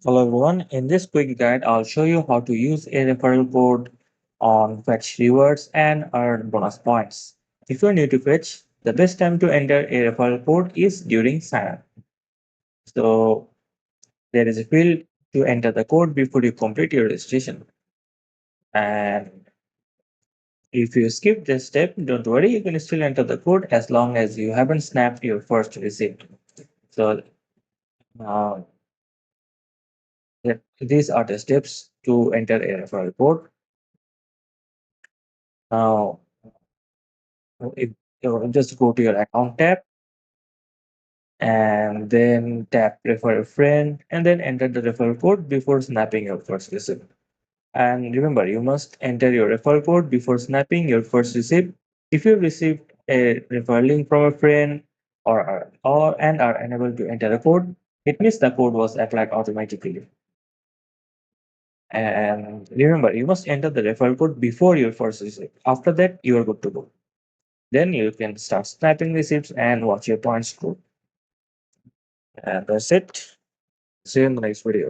Hello everyone, in this quick guide, I'll show you how to use a referral code on Fetch Rewards and earn bonus points. If you're new to Fetch, the best time to enter a referral code is during sign-up. So there is a field to enter the code before you complete your registration. And if you skip this step, don't worry, you can still enter the code as long as you haven't snapped your first receipt. So uh, these are the steps to enter a referral code. Now, if you just go to your account tab and then tap refer a friend and then enter the referral code before snapping your first receipt. And remember, you must enter your referral code before snapping your first receipt. If you received a referral link from a friend or and are unable to enter the code, it means the code was applied automatically. And remember, you must enter the referral code before your first receipt. After that, you are good to go. Then you can start snapping receipts and watch your points grow. And that's it. See you in the next video.